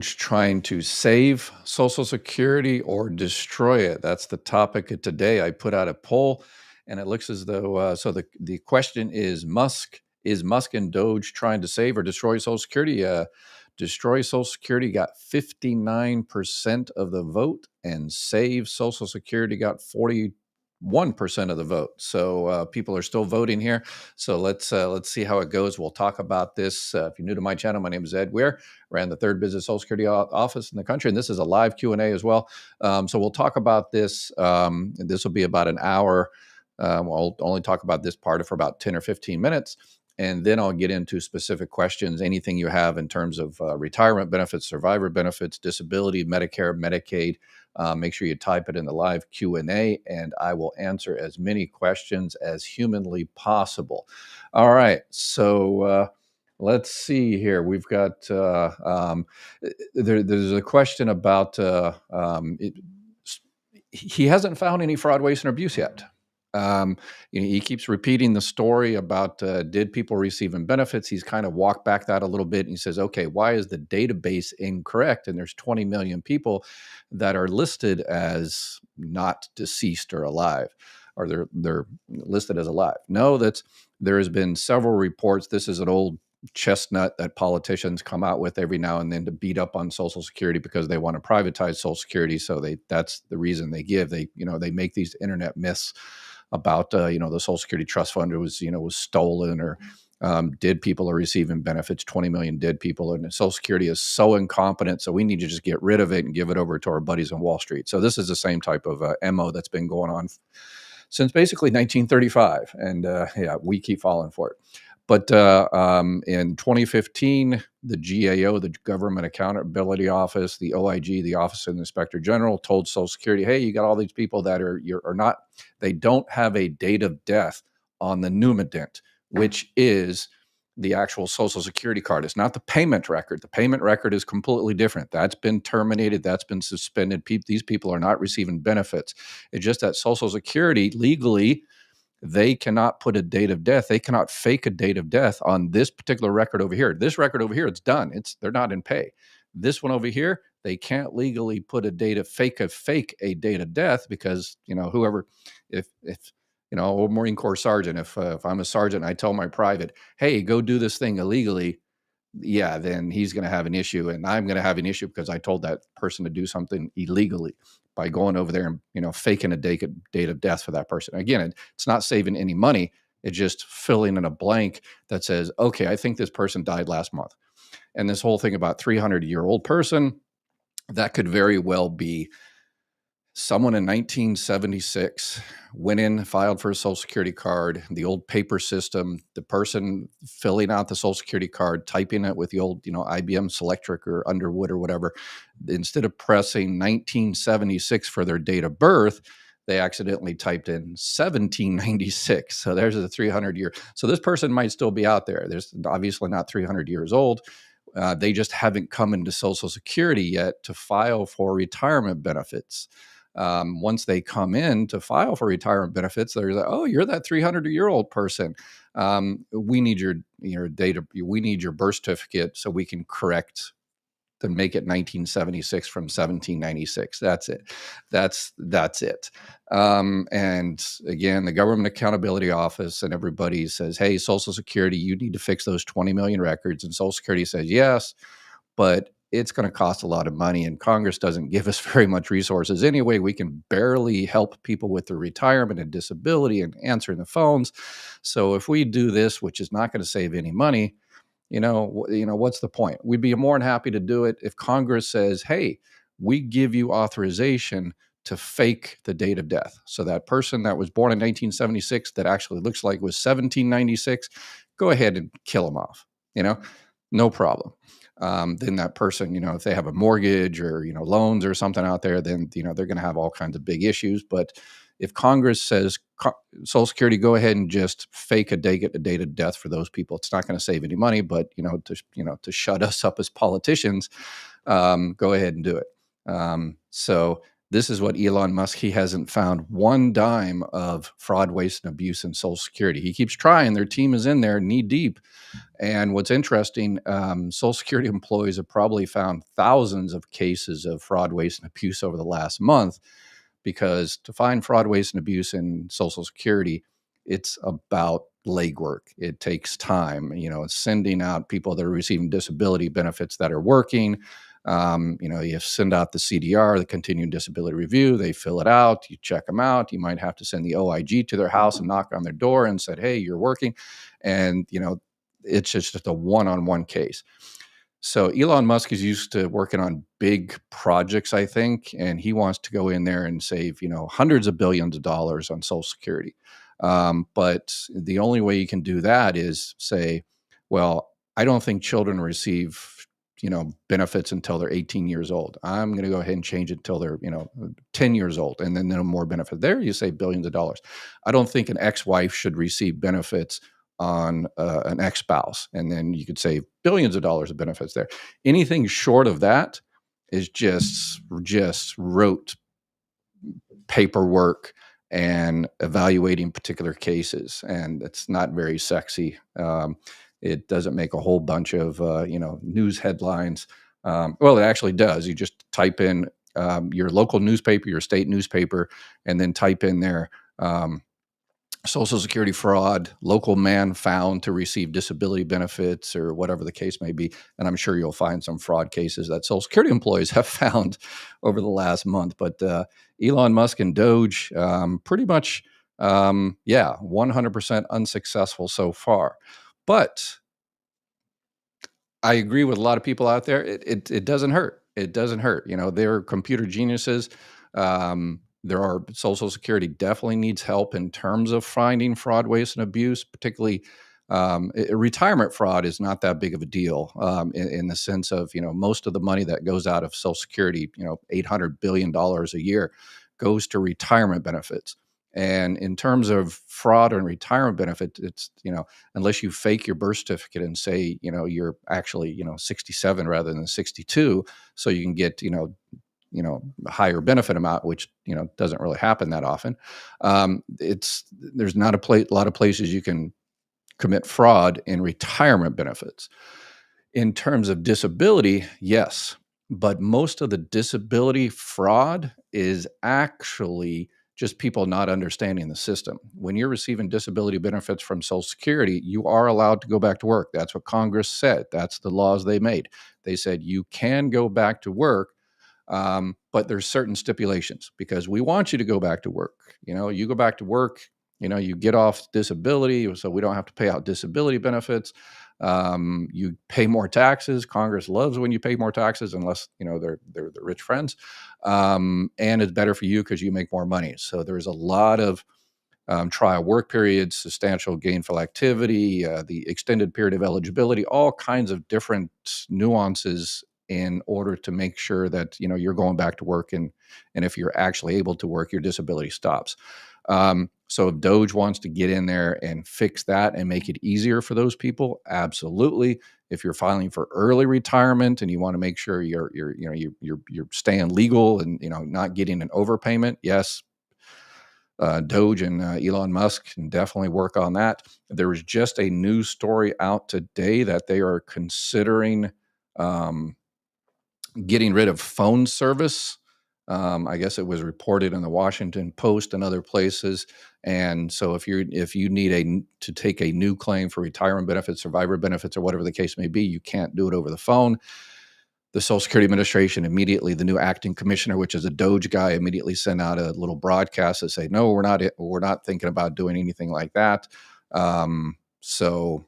Trying to save Social Security or destroy it? That's the topic of today. I put out a poll, and it looks as though the question is Musk and Doge trying to save or destroy Social Security? Destroy Social Security got 59% of the vote, and save Social Security got 41% of the vote. So people are still voting here. So let's see how it goes. We'll talk about this. If you're new to my channel, my name is Ed Weir. Ran the third business Social Security office in the country, and this is a live Q&A as well. So we'll talk about this. This will be about an hour. I'll only talk about this part for about 10 or 15 minutes. And then I'll get into specific questions, anything you have in terms of retirement benefits, survivor benefits, disability, Medicare, Medicaid. Make sure you type it in the live Q&A, and I will answer as many questions as humanly possible. All right, so let's see here. We've got, there's a question about, he hasn't found any fraud, waste, and abuse yet. He keeps repeating the story about did people receiving benefits. He's kind of walked back that a little bit, and he says, okay, why is the database incorrect? And there's 20 million people that are listed as not deceased or alive, or they're listed as alive. No, there has been several reports. This is an old chestnut that politicians come out with every now and then to beat up on Social Security because they want to privatize Social Security. So that's the reason they give. They make these internet myths about the Social Security Trust Fund was stolen, or dead people are receiving benefits, 20 million dead people, and Social Security is so incompetent, so we need to just get rid of it and give it over to our buddies on Wall Street. So this is the same type of MO that's been going on since basically 1935, and we keep falling for it. But in 2015, the GAO, the Government Accountability Office, the OIG, the Office of the Inspector General, told Social Security, hey, you got all these people that are not, they don't have a date of death on the numadent, which is the actual Social Security card. It's not the payment record. The payment record is completely different. That's been terminated. That's been suspended. These people are not receiving benefits. It's just that Social Security legally, they cannot put a date of death. They cannot fake a date of death on this particular record over here. This record over here, it's done. They're not in pay. This one over here, they can't legally put a date of fake a date of death, because whoever, if a Marine Corps sergeant, if I'm a sergeant, and I tell my private, hey, go do this thing illegally, yeah, then he's going to have an issue, and I'm going to have an issue because I told that person to do something illegally by going over there and faking a date of death for that person. Again, it's not saving any money. It's just filling in a blank that says, okay, I think this person died last month. And this whole thing about 300-year-old person, that could very well be someone in 1976 went in, filed for a Social Security card, the old paper system, the person filling out the Social Security card, typing it with the old, IBM Selectric or Underwood or whatever, instead of pressing 1976 for their date of birth, they accidentally typed in 1796. So there's a 300-year. So this person might still be out there. There's obviously not 300 years old. They just haven't come into Social Security yet to file for retirement benefits. Once they come in to file for retirement benefits, they're like, oh, you're that 300-year-old person. We need your data. We need your birth certificate so we can correct to make it 1976 from 1796. That's it. That's it. And again, the Government Accountability Office and everybody says, hey, Social Security, you need to fix those 20 million records. And Social Security says, yes, but it's going to cost a lot of money, and Congress doesn't give us very much resources anyway. We can barely help people with their retirement and disability and answering the phones. So if we do this, which is not going to save any money, what's the point? We'd be more than happy to do it if Congress says, hey, we give you authorization to fake the date of death. So that person that was born in 1976 that actually looks like it was 1796, go ahead and kill them off, no problem. Then that person, if they have a mortgage or, loans or something out there, then, they're going to have all kinds of big issues. But if Congress says, Social Security, go ahead and just fake a date of death for those people, it's not going to save any money, but, to shut us up as politicians, go ahead and do it. So This is what Elon Musk, he hasn't found one dime of fraud, waste, and abuse in Social Security. He keeps trying. Their team is in there knee deep. And what's interesting, Social Security employees have probably found thousands of cases of fraud, waste, and abuse over the last month, because to find fraud, waste, and abuse in Social Security, it's about legwork. It takes time. It's sending out people that are receiving disability benefits that are working. You send out the CDR, the continuing disability review. They fill it out. You check them out. You might have to send the OIG to their house and knock on their door and said, "Hey, you're working," and it's just a one-on-one case. So Elon Musk is used to working on big projects, I think, and he wants to go in there and save, hundreds of billions of dollars on Social Security. But the only way you can do that is say, well, I don't think children receive, benefits until they're 18 years old. I'm going to go ahead and change it until they're, 10 years old, and then no more benefit. There, you save billions of dollars. I don't think an ex-wife should receive benefits on an ex-spouse, and then you could save billions of dollars of benefits there. Anything short of that is just rote paperwork and evaluating particular cases, and it's not very sexy. It doesn't make a whole bunch of news headlines. Well, it actually does. You just type in your local newspaper, your state newspaper, and then type in there, Social Security fraud, local man found to receive disability benefits, or whatever the case may be. And I'm sure you'll find some fraud cases that Social Security employees have found over the last month. But Elon Musk and DOGE, pretty much, 100% unsuccessful so far. But I agree with a lot of people out there. It doesn't hurt. It doesn't hurt. They're computer geniuses. Social Security definitely needs help in terms of finding fraud, waste, and abuse. Particularly, retirement fraud is not that big of a deal, in the sense of, most of the money that goes out of Social Security, $800 billion a year, goes to retirement benefits. And in terms of fraud and retirement benefit, it's, unless you fake your birth certificate and say, you're actually, 67 rather than 62, so you can get, a higher benefit amount, which, doesn't really happen that often. There's not a lot of places you can commit fraud in retirement benefits. In terms of disability, yes, but most of the disability fraud is actually just people not understanding the system. When you're receiving disability benefits from Social Security, you are allowed to go back to work. That's what Congress said. That's the laws they made. They said you can go back to work, but there's certain stipulations, because we want you to go back to work. You go back to work, you get off disability, so we don't have to pay out disability benefits. You pay more taxes. Congress loves when you pay more taxes, unless they're the rich friends. And it's better for you because you make more money. So there's a lot of trial work periods, substantial gainful activity, the extended period of eligibility, all kinds of different nuances in order to make sure that you're going back to work, and if you're actually able to work, your disability stops. So if DOGE wants to get in there and fix that and make it easier for those people, absolutely. If you're filing for early retirement and you want to make sure you're staying legal and not getting an overpayment, yes, DOGE and Elon Musk can definitely work on that. There was just a news story out today that they are considering getting rid of phone service. I guess it was reported in the Washington Post and other places. And so if you need to take a new claim for retirement benefits, survivor benefits, or whatever the case may be, you can't do it over the phone. The Social Security Administration immediately, the new acting commissioner, which is a DOGE guy, immediately sent out a little broadcast to say, no, we're not thinking about doing anything like that. So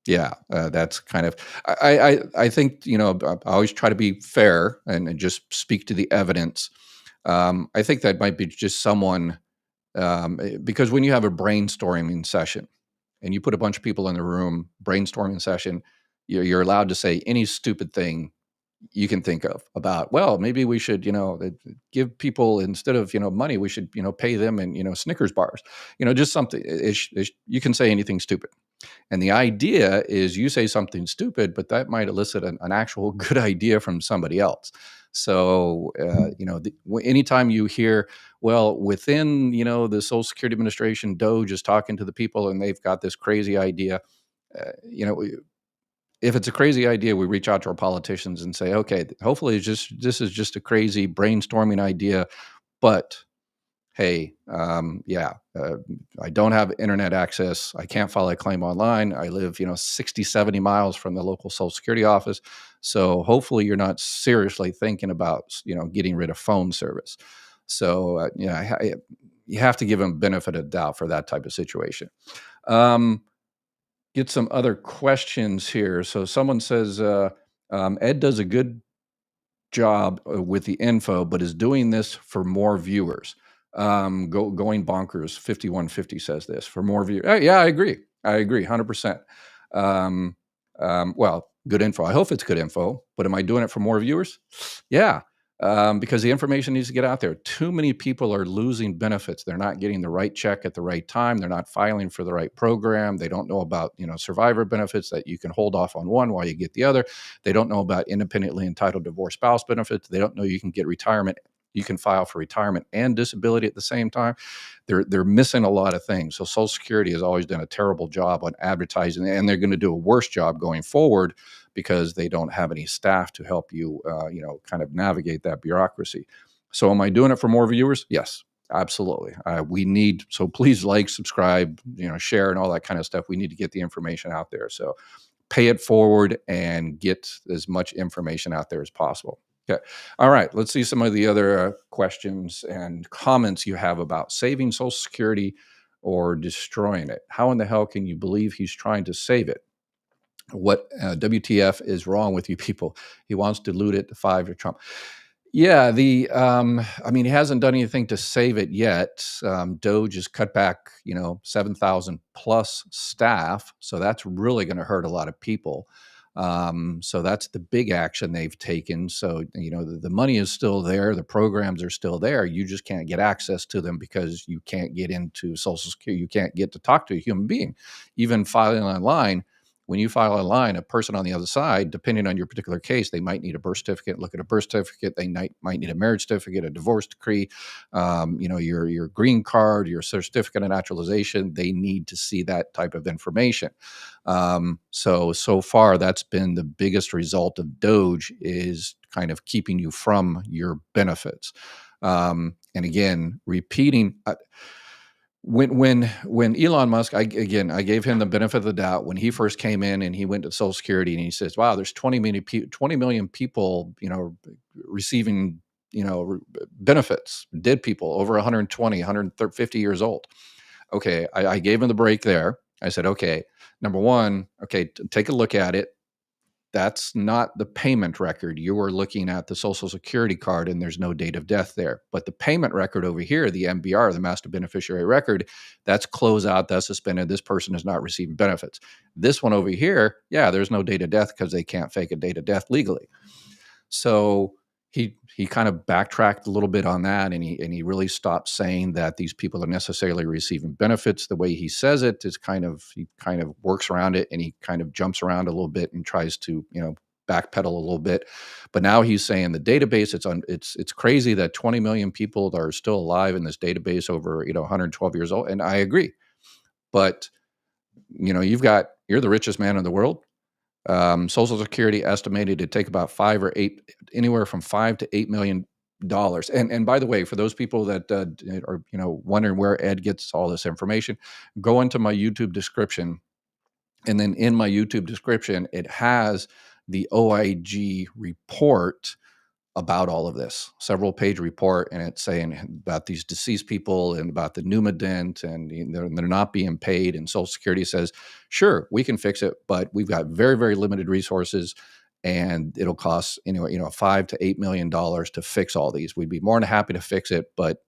yeah, that's kind of, I think, I always try to be fair and just speak to the evidence. I think that might be just someone, because when you have a brainstorming session and you put a bunch of people in the room, brainstorming session, you're allowed to say any stupid thing you can think of about, well, maybe we should, give people, instead of, money, we should, pay them in, Snickers bars, just something. You can say anything stupid. And the idea is you say something stupid, but that might elicit an actual good idea from somebody else. So, anytime you hear, well, within, the Social Security Administration, DOGE is talking to the people and they've got this crazy idea. Uh, you know, if it's a crazy idea, we reach out to our politicians and say, okay, hopefully this is just a crazy brainstorming idea, but hey, I don't have internet access. I can't file a claim online. I live, 60, 70 miles from the local Social Security office. So hopefully you're not seriously thinking about, getting rid of phone service. So, you have to give them benefit of doubt for that type of situation. Um, get some other questions here. So someone says, Ed does a good job with the info, but is doing this for more viewers. Going bonkers. 5150 says this for more viewers. Yeah, I agree. 100%. Well, good info. I hope it's good info, but am I doing it for more viewers? Yeah, because the information needs to get out there. Too many people are losing benefits. They're not getting the right check at the right time. They're not filing for the right program. They don't know about, survivor benefits, that you can hold off on one while you get the other. They don't know about independently entitled divorced spouse benefits. They don't know you can get retirement. You can file for retirement and disability at the same time. They're missing a lot of things. So Social Security has always done a terrible job on advertising, and they're going to do a worse job going forward because they don't have any staff to help you, kind of navigate that bureaucracy. So am I doing it for more viewers? Yes, absolutely. We need, so please like, subscribe, share and all that kind of stuff. We need to get the information out there. So pay it forward and get as much information out there as possible. Okay. All right. Let's see some of the other questions and comments you have about saving Social Security or destroying it. How in the hell can you believe he's trying to save it? What WTF is wrong with you people? He wants to loot it to 5 to Trump. Yeah, he hasn't done anything to save it yet. Doge has cut back, 7,000 plus staff. So that's really going to hurt a lot of people. So that's the big action they've taken. So, the money is still there. The programs are still there. You just can't get access to them because you can't get into Social Security. You can't get to talk to a human being. Even filing online, when you file online, a person on the other side, depending on your particular case, they might need a birth certificate. Look at a birth certificate. They might need a marriage certificate, a divorce decree, your green card, your certificate of naturalization. They need to see that type of information. So far, that's been the biggest result of Doge, is kind of keeping you from your benefits. And again, repeating. When Elon Musk, I gave him the benefit of the doubt when he first came in and he went to Social Security and he says, "Wow, there's 20 million people, receiving, benefits, dead people over 120, 150 years old." Okay, I gave him the break there. I said, "Okay, number one, okay, take a look at it. That's not the payment record. You are looking at the Social Security card and there's no date of death there. But the payment record over here, the MBR, the master beneficiary record, that's closeout, that's suspended. This person is not receiving benefits. This one over here, yeah, there's no date of death because they can't fake a date of death legally." So he kind of backtracked a little bit on that, and he really stopped saying that these people are necessarily receiving benefits. The way he says it is he kind of works around it, and he kind of jumps around a little bit and tries to backpedal a little bit. But now he's saying the database, it's crazy that 20 million people are still alive in this database over 112 years old, and I agree. But you're the richest man in the world. Social Security estimated to take about anywhere from $5 to $8 million. And by the way, for those people that are wondering where Ed gets all this information, go into my YouTube description, and then in my YouTube description, it has the OIG report about all of this, several page report, and it's saying about these deceased people and about the pneumodent, and they're not being paid. And Social Security says, sure, we can fix it, but we've got very, very limited resources, and it'll cost $5 to $8 million to fix all these. We'd be more than happy to fix it, but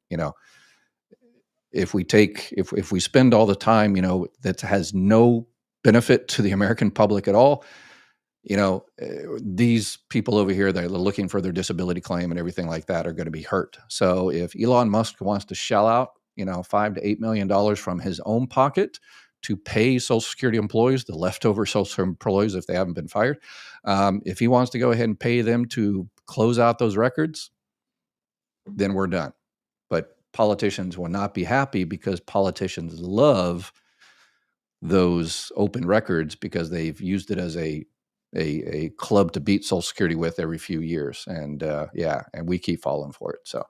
if we spend all the time that has no benefit to the American public at all, these people over here that are looking for their disability claim and everything like that are going to be hurt. So if Elon Musk wants to shell out, $5 to $8 million from his own pocket to pay Social Security employees, the leftover Social Security employees, if they haven't been fired, if he wants to go ahead and pay them to close out those records, then we're done. But politicians will not be happy because politicians love those open records because they've used it as a club to beat Social Security with every few years. And and we keep falling for it. So,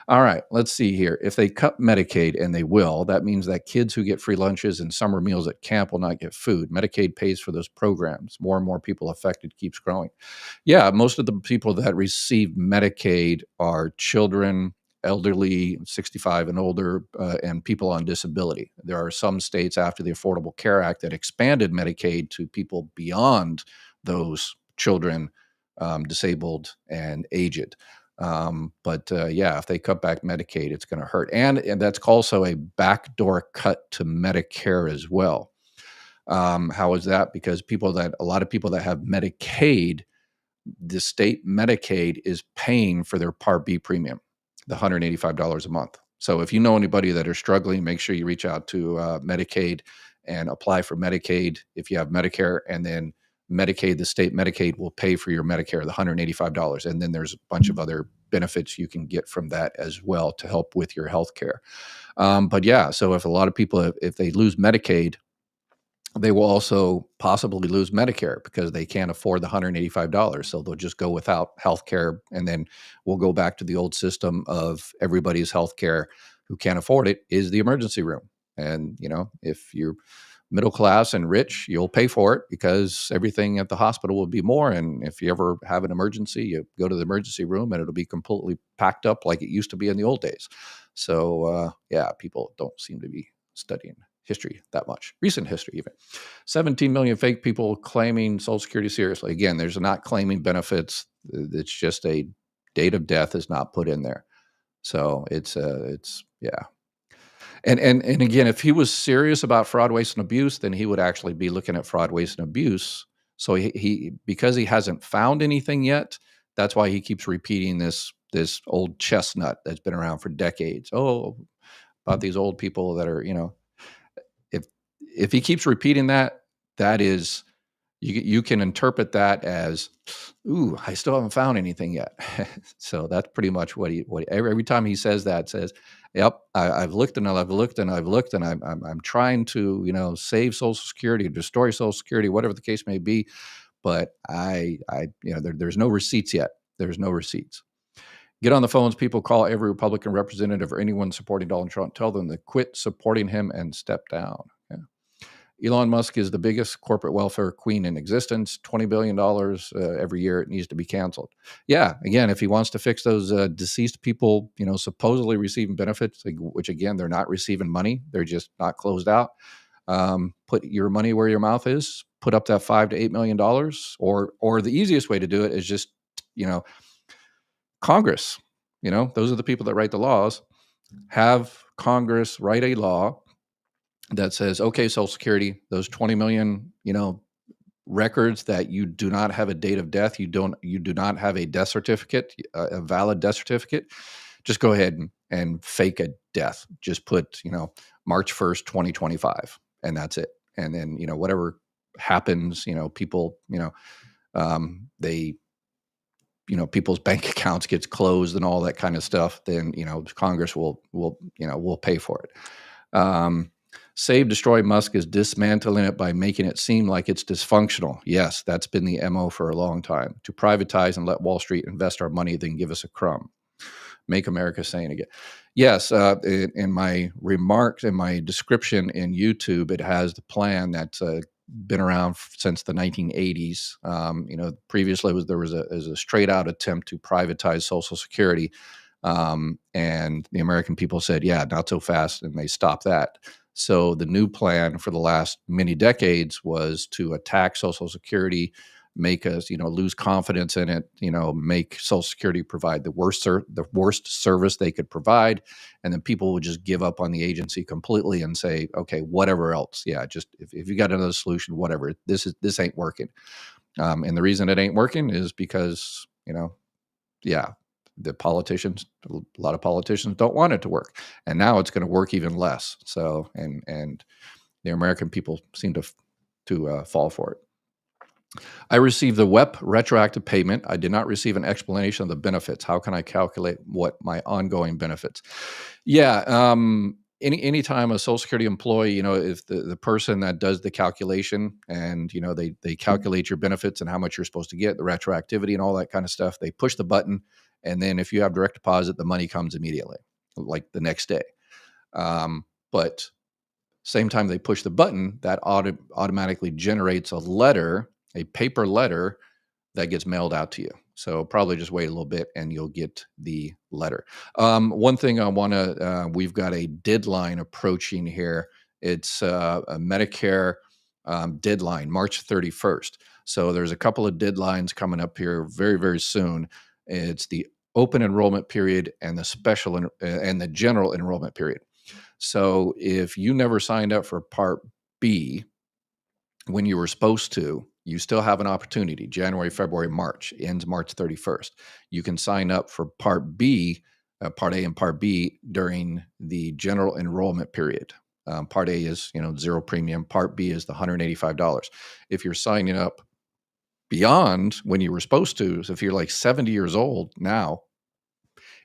all right, let's see here. If they cut Medicaid, and they will, that means that kids who get free lunches and summer meals at camp will not get food. Medicaid pays for those programs. More and more people affected, keeps growing. Yeah, most of the people that receive Medicaid are children, elderly, 65 and older, and people on disability. There are some states after the Affordable Care Act that expanded Medicaid to people beyond those children, disabled, and aged. If they cut back Medicaid, it's going to hurt. And that's also a backdoor cut to Medicare as well. How is that? Because a lot of people that have Medicaid, the state Medicaid is paying for their Part B premium, the $185 a month. So if you know anybody that are struggling, make sure you reach out to Medicaid and apply for Medicaid if you have Medicare, and then Medicaid, the state Medicaid will pay for your Medicare, the $185. And then there's a bunch of other benefits you can get from that as well to help with your health care. So if a lot of people, if they lose Medicaid, they will also possibly lose Medicare because they can't afford the $185. So they'll just go without health care. And then we'll go back to the old system of everybody's health care who can't afford it is the emergency room. And, if you're middle class and rich, you'll pay for it because everything at the hospital will be more. And if you ever have an emergency, you go to the emergency room and it'll be completely packed up like it used to be in the old days. So, people don't seem to be studying history that much, recent history even. 17 million fake people claiming Social Security seriously. Again, there's not claiming benefits. It's just a date of death is not put in there. So it's. And again, if he was serious about fraud, waste, and abuse, then he would actually be looking at fraud, waste, and abuse. So he because he hasn't found anything yet, that's why he keeps repeating this old chestnut that's been around for decades. Oh, about these old people that are, if he keeps repeating that, that is, you can interpret that as, ooh, I still haven't found anything yet. So that's pretty much what every time he says that, says, yep, I've looked and I've looked and I've looked and I'm trying to, save Social Security, destroy Social Security, whatever the case may be. But there's no receipts yet. There's no receipts. Get on the phones. People call every Republican representative or anyone supporting Donald Trump. Tell them to quit supporting him and step down. Yeah. Elon Musk is the biggest corporate welfare queen in existence. $20 billion every year. It needs to be canceled. Yeah. Again, if he wants to fix those deceased people, supposedly receiving benefits, which again, they're not receiving money. They're just not closed out. Put your money where your mouth is. Put up that $5 to $8 million. Or the easiest way to do it is just, Congress, those are the people that write the laws. Have Congress write a law that says, okay, Social Security, those 20 million, records that you do not have a date of death, you do not have a death certificate, a valid death certificate, just go ahead and fake a death. Just put, March 1st, 2025, and that's it. And then, whatever happens, people, they, people's bank accounts gets closed and all that kind of stuff, then, Congress will pay for it. Save, destroy Musk is dismantling it by making it seem like it's dysfunctional. Yes, that's been the MO for a long time. To privatize and let Wall Street invest our money, then give us a crumb. Make America sane again. Yes, in my remarks, in my description in YouTube, it has the plan that's been around since the 1980s. Previously there was a straight out attempt to privatize Social Security. And the American people said, yeah, not so fast. And they stopped that. So the new plan for the last many decades was to attack Social Security, make us, lose confidence in it, make Social Security provide the worst service they could provide. And then people would just give up on the agency completely and say, okay, whatever else. Yeah, just if you got another solution, whatever, this ain't working. And the reason it ain't working is because, the politicians, a lot of politicians don't want it to work. And now it's going to work even less. So, and the American people seem to fall for it. I received the WEP retroactive payment. I did not receive an explanation of the benefits. How can I calculate what my ongoing benefits? Yeah, anytime a Social Security employee, if the person that does the calculation and they calculate your benefits and how much you're supposed to get, the retroactivity and all that kind of stuff, they push the button, and then if you have direct deposit, the money comes immediately, like the next day. But same time they push the button, that automatically generates a letter, a paper letter that gets mailed out to you. So probably just wait a little bit and you'll get the letter. One thing I want to, we've got a deadline approaching here. It's a Medicare deadline, March 31st. So there's a couple of deadlines coming up here very, very soon. It's the open enrollment period and the and the general enrollment period. So if you never signed up for Part B when you were supposed to, you still have an opportunity. January, February, March ends March 31st. You can sign up for Part B, Part A and Part B during the general enrollment period. Part A is, zero premium. Part B is the $185. If you're signing up beyond when you were supposed to, so if you're like 70 years old now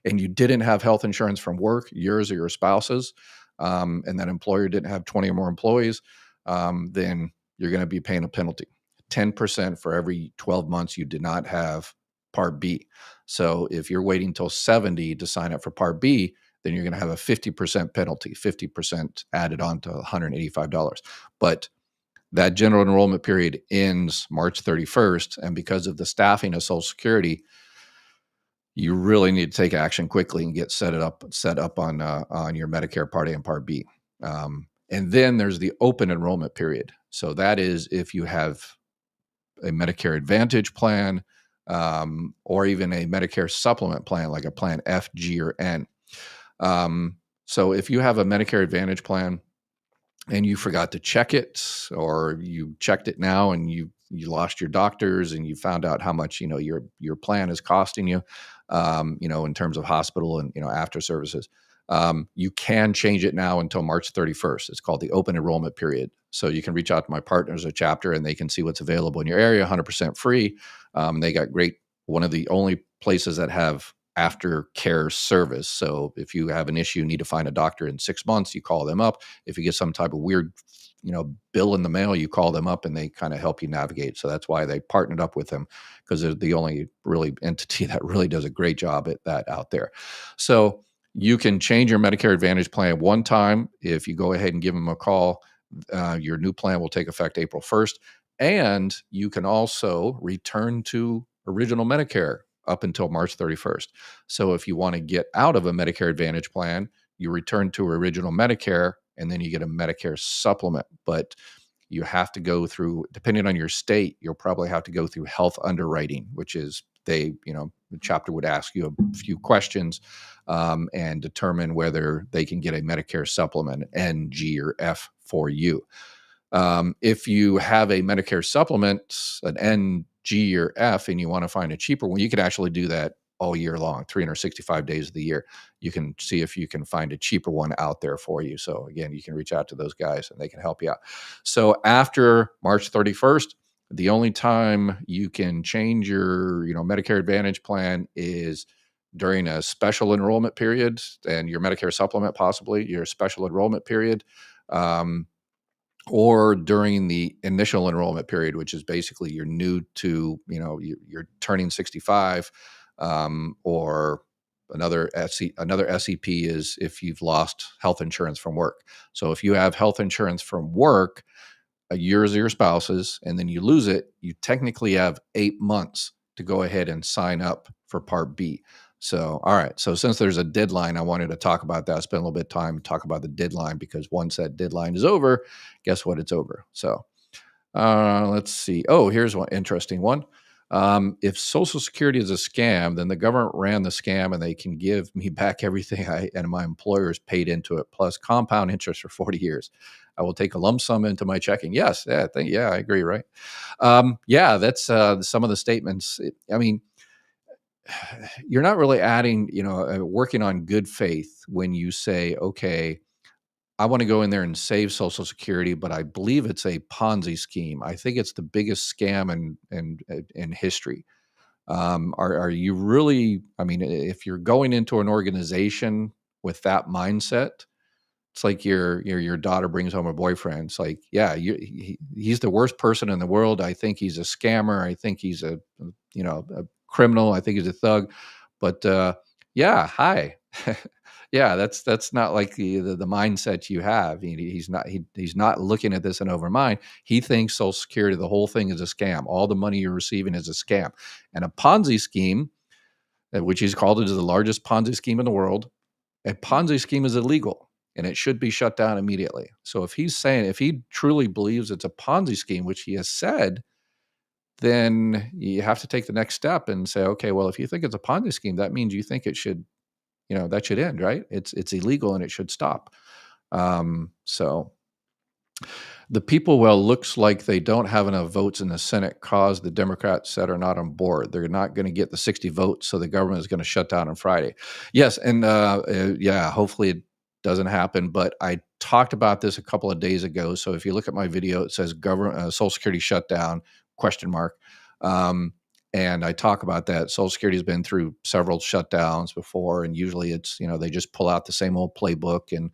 and you didn't have health insurance from work, yours or your spouse's, and that employer didn't have 20 or more employees, then you're going to be paying a penalty, 10% for every 12 months you did not have Part B. So if you're waiting until 70 to sign up for Part B, then you're going to have a 50% penalty, 50% added on to $185. But that general enrollment period ends March 31st. And because of the staffing of Social Security, you really need to take action quickly and get set up on your Medicare Part A and Part B. And then there's the open enrollment period. So that is if you have a Medicare Advantage plan, or even a Medicare supplement plan, like a plan F, G, or N. So if you have a Medicare Advantage plan and you forgot to check it, or you checked it now and you lost your doctors and you found out how much your plan is costing you, in terms of hospital and after services, you can change it now until March 31st. It's called the open enrollment period. So you can reach out to my partners at Chapter and they can see what's available in your area, 100% free. They got one of the only places that have aftercare service. So if you have an issue, you need to find a doctor in 6 months, you call them up. If you get some type of weird, bill in the mail, you call them up and they kind of help you navigate. So that's why they partnered up with them, because they're the only really entity that really does a great job at that out there. So you can change your Medicare Advantage plan one time. If you go ahead and give them a call, your new plan will take effect April 1st. And you can also return to original Medicare up until March 31st. So if you want to get out of a Medicare Advantage plan, you return to original Medicare and then you get a Medicare supplement. But you have to go through, depending on your state, you'll probably have to go through health underwriting, which is the Chapter would ask you a few questions and determine whether they can get a Medicare supplement, N, G, or F for you. If you have a Medicare supplement, an N, G, or F, and you want to find a cheaper one, you can actually do that all year long, 365 days of the year. You can see if you can find a cheaper one out there for you. So again, you can reach out to those guys and they can help you out. So after March 31st, the only time you can change your, Medicare Advantage plan is during a special enrollment period, and your Medicare supplement, possibly your special enrollment period, or during the initial enrollment period, which is basically you're new to, you're turning 65, or another SEP is if you've lost health insurance from work. So if you have health insurance from work, yours or your spouse's, and then you lose it, you technically have 8 months to go ahead and sign up for Part B. So, all right. So since there's a deadline, I wanted to talk about that, spend a little bit of time talk about the deadline, because once that deadline is over, guess what? It's over. So let's see. Oh, here's one interesting one. If Social Security is a scam, then the government ran the scam and they can give me back everything I and my employers paid into it, plus compound interest for 40 years. I will take a lump sum into my checking. Yes. Yeah. I agree. Right. Yeah. That's some of the statements. I mean, you're not really adding, working on good faith when you say, okay, I want to go in there and save Social Security, but I believe it's a Ponzi scheme. I think it's the biggest scam in history. Are you really? I mean, if you're going into an organization with that mindset, it's like your daughter brings home a boyfriend. It's like, yeah, he's the worst person in the world. I think he's a scammer. I think he's a criminal. I think he's a thug. But yeah, hi. Yeah, that's not like the mindset you have. He's not looking at this in over mind. He thinks Social Security, the whole thing is a scam. All the money you're receiving is a scam, and a Ponzi scheme, which he's called it, is the largest Ponzi scheme in the world. A Ponzi scheme is illegal and it should be shut down immediately. So if he truly believes it's a Ponzi scheme, which he has said, then you have to take the next step and say, okay, well, if you think it's a Ponzi scheme, that means you think it should, that should end, right? It's illegal and it should stop. So the people, well, looks like they don't have enough votes in the Senate cause the Democrats said are not on board. They're not going to get the 60 votes, so the government is going to shut down on Friday. Yes, and yeah, hopefully it doesn't happen. But I talked about this a couple of days ago. So if you look at my video, it says government Social Security shutdown ? Um, and I talk about that. Social Security has been through several shutdowns before, and usually it's they just pull out the same old playbook and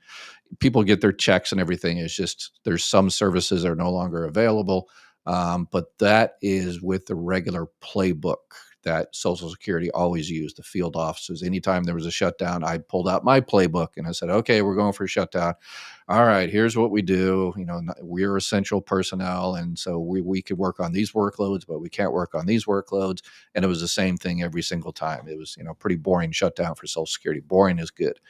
people get their checks and everything. It's just there's some services that are no longer available. But that is with the regular playbook that Social Security always used, the field offices. Anytime there was a shutdown, I pulled out my playbook and I said, okay, we're going for a shutdown. All right, here's what we do. We're essential personnel. And so we could work on these workloads, but we can't work on these workloads. And it was the same thing every single time. It was, pretty boring shutdown for Social Security. Boring is good.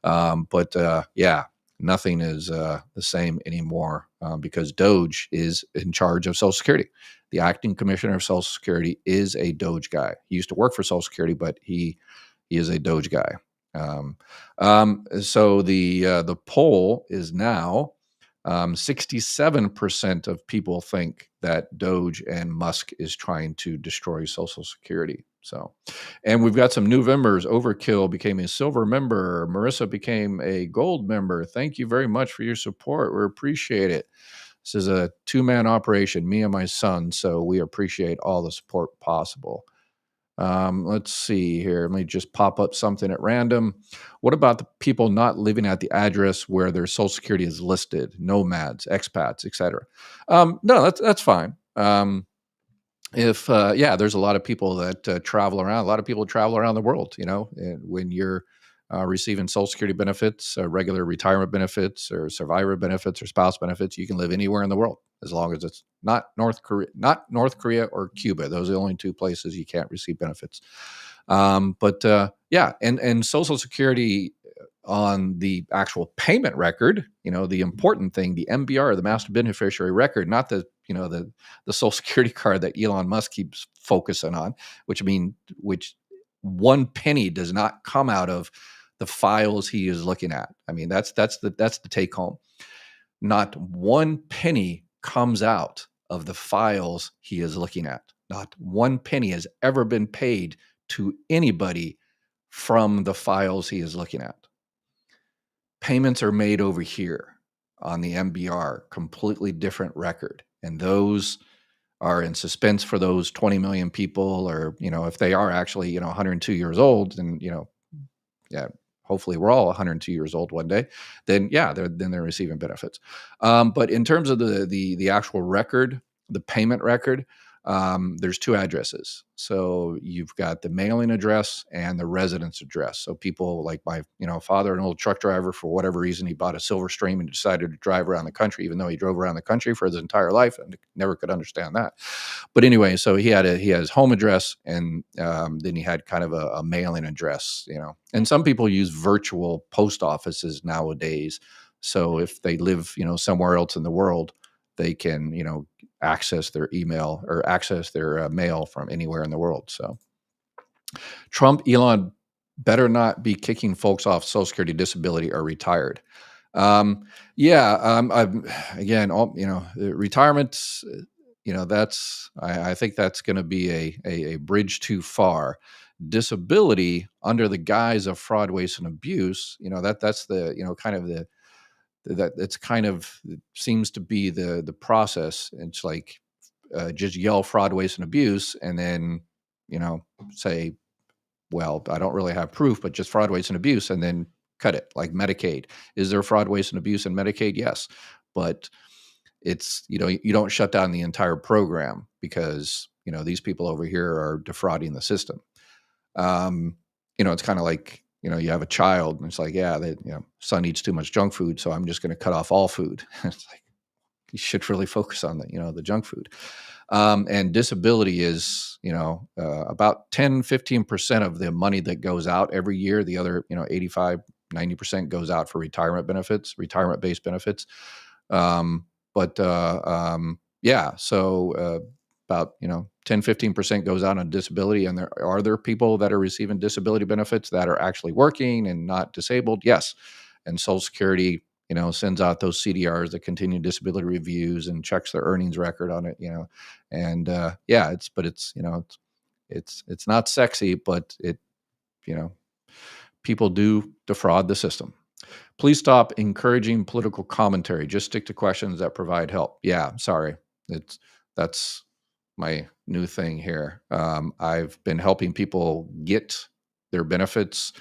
But yeah, nothing is the same anymore because Doge is in charge of Social Security. The acting commissioner of Social Security is a Doge guy. He used to work for Social Security, but he is a Doge guy. So the poll is now 67% of people think that Doge and Musk is trying to destroy Social Security. So, and we've got some new members. Overkill became a silver member. Marissa became a gold member. Thank you very much for your support. We appreciate it. This is a two-man operation, me and my son. So we appreciate all the support possible. Let's see here. Let me just pop up something at random. What about the people not living at the address where their Social Security is listed? Nomads, expats, etc. No, that's fine. If yeah, there's a lot of people that travel around. A lot of people travel around the world. And when you're receiving Social Security benefits, regular retirement benefits, or survivor benefits, or spouse benefits, you can live anywhere in the world as long as it's not North Korea or Cuba. Those are the only two places you can't receive benefits. But yeah, and Social Security on the actual payment record, the important thing, the MBR, the master beneficiary record, not the Social Security card that Elon Musk keeps focusing on, which one penny does not come out of the files he is looking at. I mean, that's the take home. Not one penny comes out of the files he is looking at. Not one penny has ever been paid to anybody from the files he is looking at. Payments are made over here on the MBR, completely different record. And those are in suspense for those 20 million people, or, if they are actually, 102 years old, and, yeah, hopefully we're all 102 years old one day, then yeah, they're receiving benefits. But in terms of the actual record, the payment record, there's two addresses. So you've got the mailing address and the residence address. So people like my father, an old truck driver, for whatever reason, he bought a Silver Stream and decided to drive around the country, even though he drove around the country for his entire life and never could understand that. But anyway, so he had his home address, and then he had kind of a mailing address, and some people use virtual post offices nowadays. So if they live, somewhere else in the world, they can, access their email or access their mail from anywhere in the world. So Trump, Elon better not be kicking folks off Social Security, disability, or retired. Again, retirement, I think that's going to be a bridge too far. Disability under the guise of fraud, waste, and abuse, that's the, kind of that it's kind of it seems to be the process. It's like just yell fraud, waste, and abuse, and then say, well, I don't really have proof, but just fraud, waste, and abuse, and then cut it. Like Medicaid, is there fraud, waste, and abuse in Medicaid? Yes, but it's you don't shut down the entire program because these people over here are defrauding the system. It's kind of like you have a child and it's like, yeah, son eats too much junk food, so I'm just going to cut off all food. It's like you should really focus on the junk food. And disability is about 10-15% of the money that goes out every year. The other 85-90% goes out for retirement based benefits. But yeah, so about 10-15% goes out on disability. And there people that are receiving disability benefits that are actually working and not disabled? Yes. And Social Security sends out those CDRs, the continuing disability reviews, and checks their earnings record on it. And yeah, it's not sexy, but people do defraud the system. Please stop encouraging political commentary. Just stick to questions that provide help. Yeah, sorry. That's my new thing here. I've been helping people get their benefits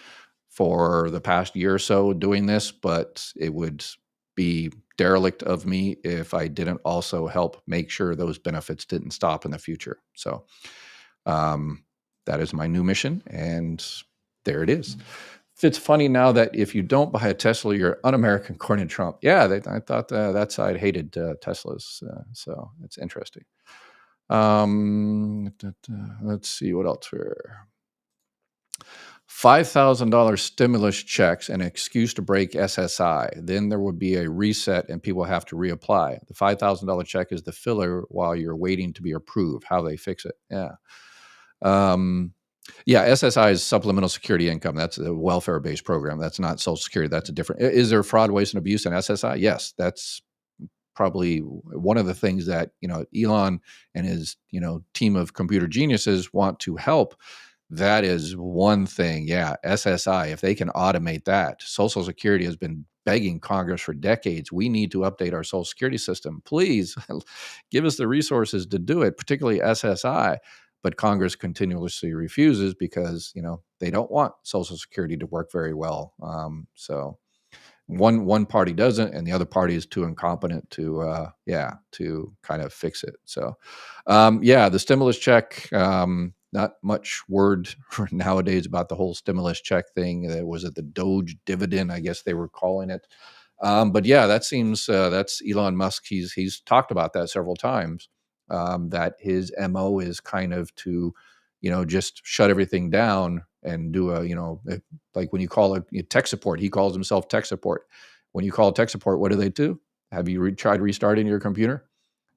for the past year or so doing this, but it would be derelict of me if I didn't also help make sure those benefits didn't stop in the future. So that is my new mission, and there it is. It's funny now that if you don't buy a Tesla, you're un-American according to Trump. Yeah, I thought that side hated Teslas, so it's interesting. Let's see what else here. $5,000 stimulus checks, an excuse to break SSI. Then there would be a reset and people have to reapply. The $5,000 check is the filler while you're waiting to be approved. How they fix it. Yeah. Yeah, SSI is supplemental security income. That's a welfare-based program. That's not Social Security. That's a different. Is there fraud, waste, and abuse in SSI? Yes, that's probably one of the things that Elon and his team of computer geniuses want to help. That is one thing. Yeah, SSI. If they can automate that, Social Security has been begging Congress for decades. We need to update our Social Security system. Please give us the resources to do it, particularly SSI. But Congress continuously refuses because they don't want Social Security to work very well. So one party doesn't, and the other party is too incompetent to kind of fix it. So the stimulus check. Not much word nowadays about the whole stimulus check thing. Was it the Doge dividend? I guess they were calling it. But yeah, that seems that's Elon Musk. He's talked about that several times. That his MO is kind of to, just shut everything down and do like when you call it tech support, he calls himself tech support. When you call tech support, what do they do? Have you tried restarting your computer?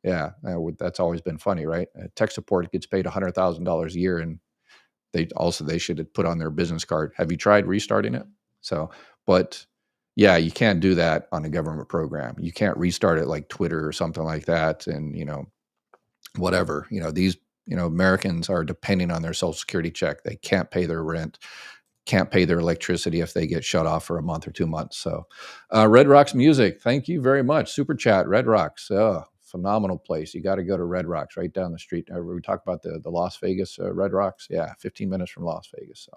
Yeah, that's always been funny, right? Tech support gets paid $100,000 a year, and they should put on their business card, have you tried restarting it? So, but yeah, you can't do that on a government program. You can't restart it like Twitter or something like that, and whatever. These Americans are depending on their Social Security check. They can't pay their rent, can't pay their electricity if they get shut off for a month or 2 months. So, Red Rocks Music, thank you very much. Super chat, Red Rocks. Phenomenal place. You got to go to Red Rocks right down the street. We talk about the Las Vegas Red Rocks. Yeah, 15 minutes from Las Vegas. So,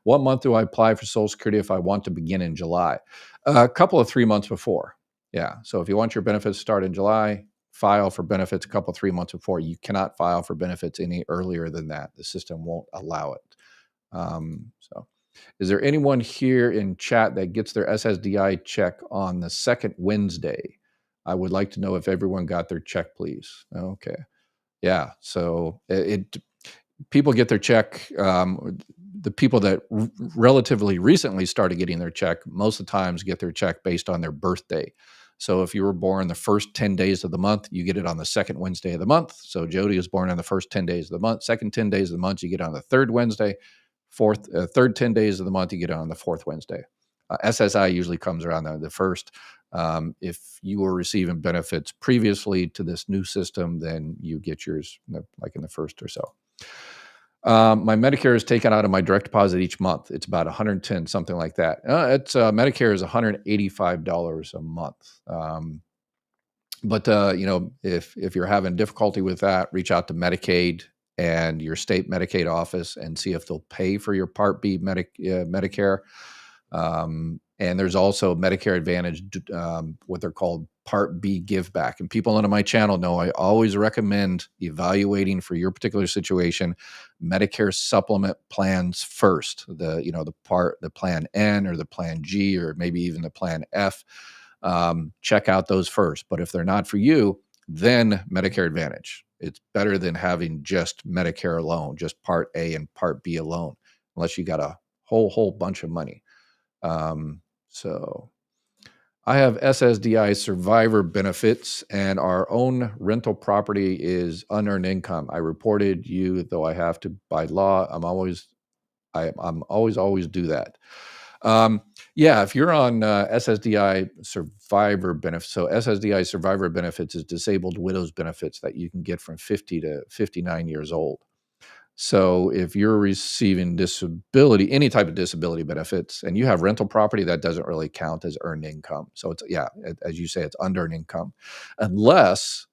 what month do I apply for Social Security if I want to begin in July? A couple of 3 months before. Yeah. So if you want your benefits to start in July, file for benefits a couple 3 months before. You cannot file for benefits any earlier than that. The system won't allow it. So, is there anyone here in chat that gets their SSDI check on the second Wednesday? I would like to know if everyone got their check, please. Okay. Yeah. So people get their check. The people that relatively recently started getting their check, most of the times get their check based on their birthday. So if you were born the first 10 days of the month, you get it on the second Wednesday of the month. So Jody was born on the first 10 days of the month. Second 10 days of the month, you get it on the third Wednesday. Third 10 days of the month, you get it on the fourth Wednesday. SSI usually comes around the first. If you were receiving benefits previously to this new system, then you get yours like in the first or so. My Medicare is taken out of my direct deposit each month. It's about 110, something like that. It's Medicare is $185 a month. But if you're having difficulty with that, reach out to Medicaid and your state Medicaid office and see if they'll pay for your Part B Medicare. And there's also Medicare Advantage, what they're called Part B give back. And people on my channel know I always recommend evaluating for your particular situation Medicare supplement plans first. The plan N or the plan G or maybe even the plan F. Check out those first. But if they're not for you, then Medicare Advantage. It's better than having just Medicare alone, just Part A and Part B alone, unless you got a whole bunch of money. So I have SSDI survivor benefits, and our own rental property is unearned income. I reported you, though I have to by law. I'm always do that. Yeah, if you're on SSDI survivor benefits, so SSDI survivor benefits is disabled widows benefits that you can get from 50 to 59 years old. So if you're receiving disability, any type of disability benefits, and you have rental property, that doesn't really count as earned income. So it's, as you say, it's unearned income, unless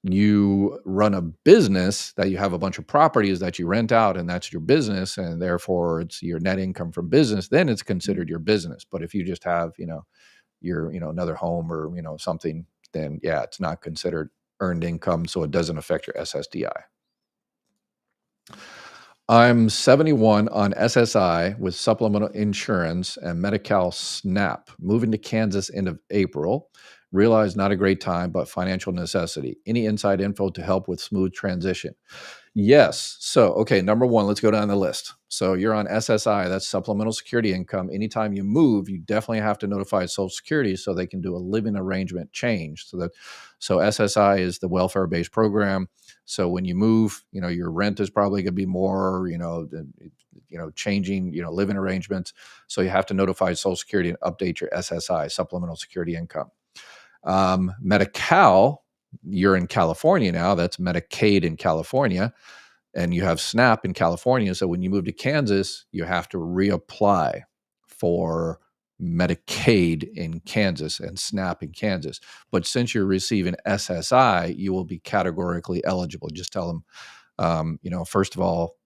you run a business that you have a bunch of properties that you rent out and that's your business, and therefore it's your net income from business, then it's considered your business. But if you just have, your, another home or, something, then it's not considered earned income. So it doesn't affect your SSDI. I'm 71 on SSI with supplemental insurance and Medi-Cal SNAP. Moving to Kansas end of April. Realized not a great time, but financial necessity. Any inside info to help with smooth transition? Yes. So, okay, number one, let's go down the list. So you're on SSI, that's supplemental security income. Anytime you move, you definitely have to notify Social Security so they can do a living arrangement change. So SSI is the welfare-based program. So when you move, your rent is probably going to be more, changing, living arrangements. So you have to notify Social Security and update your SSI, supplemental security income. Medi-Cal, you're in California now. That's Medicaid in California, and you have SNAP in California. So when you move to Kansas, you have to reapply for Medicaid in Kansas and SNAP in Kansas. But since you're receiving SSI, you will be categorically eligible. Just tell them, first of all,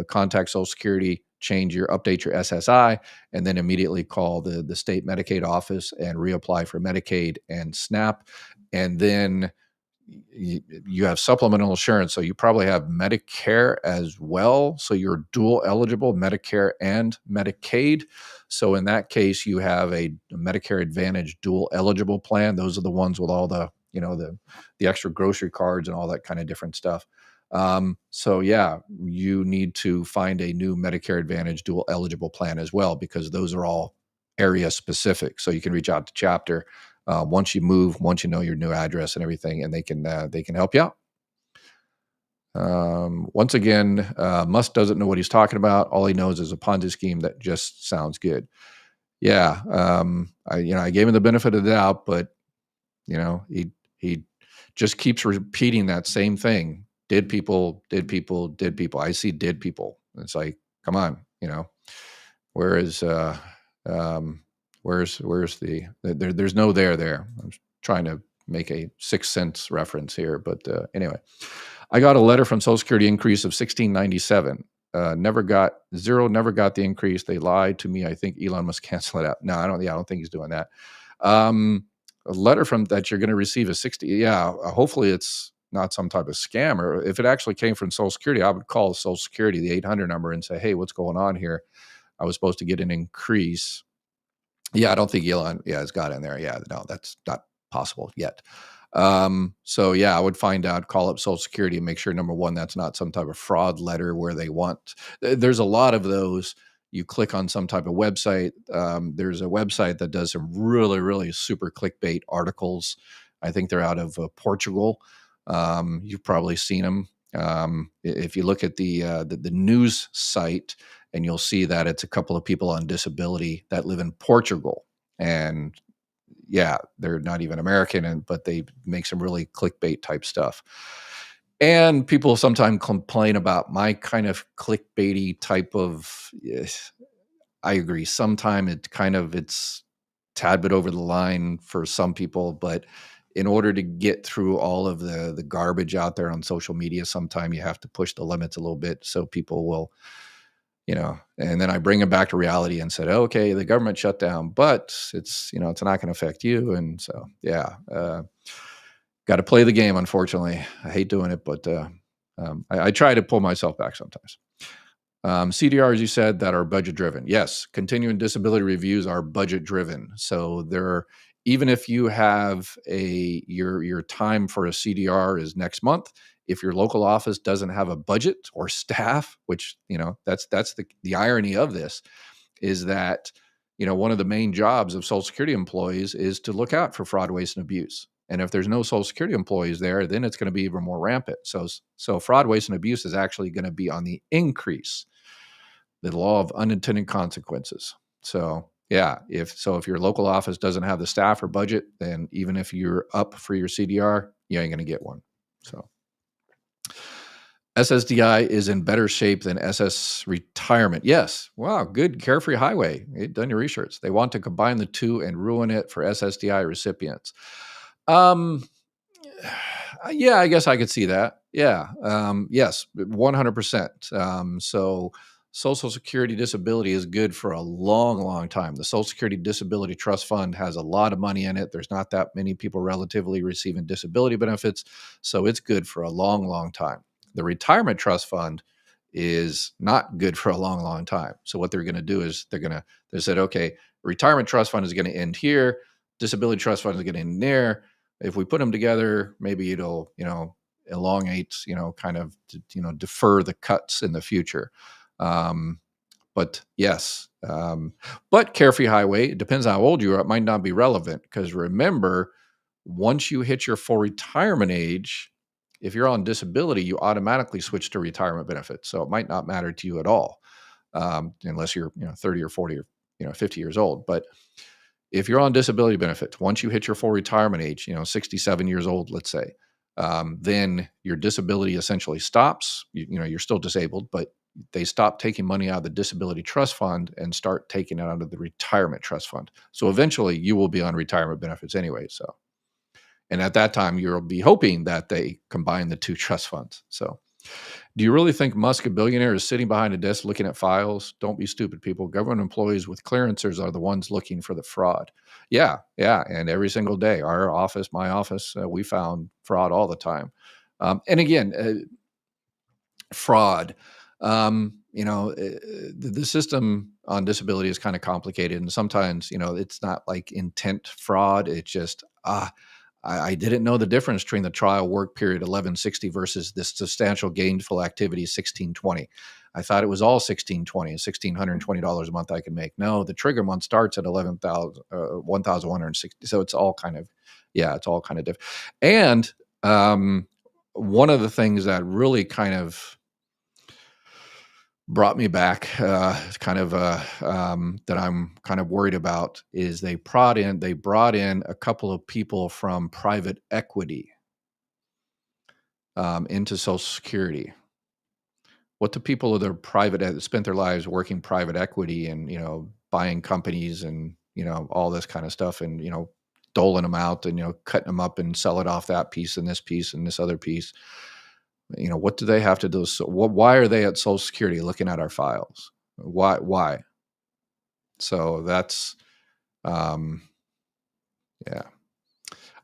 contact Social Security, update your SSI, and then immediately call the state Medicaid office and reapply for Medicaid and SNAP. And then you have supplemental insurance. So you probably have Medicare as well. So you're dual eligible, Medicare and Medicaid. So in that case, you have a Medicare Advantage dual eligible plan. Those are the ones with all the, the extra grocery cards and all that kind of different stuff. So you need to find a new Medicare Advantage dual eligible plan as well, because those are all area specific. So you can reach out to Chapter once you move, once you know your new address and everything, and they can help you out. Once again, Musk doesn't know what he's talking about. All he knows is a Ponzi scheme that just sounds good. Yeah, I gave him the benefit of the doubt, but he just keeps repeating that same thing. Dead people, dead people, dead people. I see dead people. It's like, come on, where's there's no there. I'm trying to make a 6 cents reference here, but anyway, I got a letter from Social Security increase of $16.97. Never got the increase. They lied to me. I think Elon must cancel it out. No, I don't think he's doing that. A letter from that you're going to receive a 60. Yeah. Hopefully it's not some type of scam, or if it actually came from Social Security, I would call Social Security, the 800 number, and say, hey, what's going on here? I was supposed to get an increase. Yeah. I don't think Elon has got in there. Yeah. No, that's not possible yet. So I would find out, call up Social Security and make sure, number one, that's not some type of fraud letter where they want, there's a lot of those. You click on some type of website. There's a website that does some really, really super clickbait articles. I think they're out of Portugal. You've probably seen them. If you look at the news site, and you'll see that it's a couple of people on disability that live in Portugal, and they're not even American, but they make some really clickbait type stuff. And people sometimes complain about my kind of clickbaity type of, yes, I agree. Sometimes it's tad bit over the line for some people, but in order to get through all of the garbage out there on social media, sometimes you have to push the limits a little bit so people will, and then I bring them back to reality and said, okay, the government shut down, but it's not going to affect you. And so, yeah, got to play the game. Unfortunately, I hate doing it, but I try to pull myself back sometimes. CDRs, you said, that are budget driven. Yes, continuing disability reviews are budget driven. So even if you have your time for a CDR is next month, if your local office doesn't have a budget or staff, which that's the irony of this, is that one of the main jobs of Social Security employees is to look out for fraud, waste, and abuse. And if there's no Social Security employees there, then it's going to be even more rampant. So fraud, waste, and abuse is actually going to be on the increase. The law of unintended consequences. So yeah, if your local office doesn't have the staff or budget, then even if you're up for your CDR, you ain't going to get one. So SSDI is in better shape than SS retirement. Yes. Wow. Good. Carefree Highway. You've done your research. They want to combine the two and ruin it for SSDI recipients. Yeah, I guess I could see that. Yeah. Yes, 100%. So Social Security disability is good for a long, long time. The Social Security Disability Trust Fund has a lot of money in it. There's not that many people relatively receiving disability benefits. So it's good for a long, long time. The Retirement Trust Fund is not good for a long, long time. So what they're going to do is they said, okay, Retirement Trust Fund is going to end here. Disability Trust Fund is going to end there. If we put them together, maybe it'll, elongate, kind of, defer the cuts in the future. But yes, but Carefree Highway, it depends on how old you are. It might not be relevant because remember, once you hit your full retirement age, if you're on disability, you automatically switch to retirement benefits. So it might not matter to you at all, unless you're 30 or 40 or 50 years old. But if you're on disability benefits, once you hit your full retirement age, 67 years old, let's say, then your disability essentially stops. You're still disabled, but they stop taking money out of the disability trust fund and start taking it out of the retirement trust fund. So eventually you will be on retirement benefits anyway. So, and at that time you'll be hoping that they combine the two trust funds. So do you really think Musk, a billionaire, is sitting behind a desk looking at files? Don't be stupid, people. Government employees with clearances are the ones looking for the fraud. Yeah. And every single day, our office, my office, we found fraud all the time. And again, fraud. The system on disability is kind of complicated, and sometimes, it's not like intent fraud. It's just I didn't know the difference between the trial work period 1160 versus this substantial gainful activity 1620. I thought it was all 1620, $1,620 a month I could make. No, the trigger month starts at 1,160. So it's all kind of, it's all kind of different. And one of the things that really kind of brought me back, that I'm kind of worried about, is they brought in a couple of people from private equity into Social Security. What do people that are spent their lives working private equity and buying companies and all this kind of stuff and doling them out and cutting them up and sell it off that piece and this other piece? What do they have to do? So why are they at Social Security looking at our files? Why? So that's, yeah.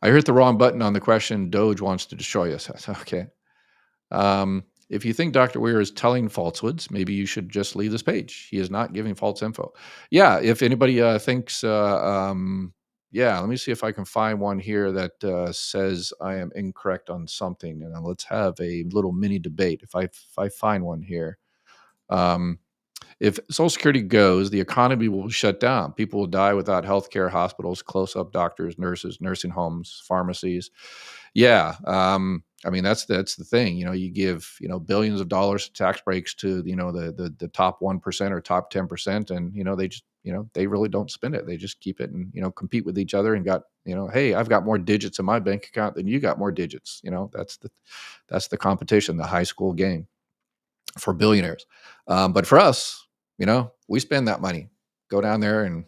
I hit the wrong button on the question. Doge wants to destroy us. Okay. If you think Dr. Weir is telling falsehoods, maybe you should just leave this page. He is not giving false info. Yeah. If anybody thinks, let me see if I can find one here that says I am incorrect on something, and let's have a little mini debate. If I find one here, if Social Security goes, the economy will shut down. People will die without healthcare, hospitals, close-up doctors, nurses, nursing homes, pharmacies. Yeah. I mean, that's the thing. You give billions of dollars of tax breaks to the top 1% or top 10%, and they just they really don't spend it. They just keep it and compete with each other and got hey, I've got more digits in my bank account than you got more digits. That's the competition, the high school game for billionaires. But for us, we spend that money, go down there and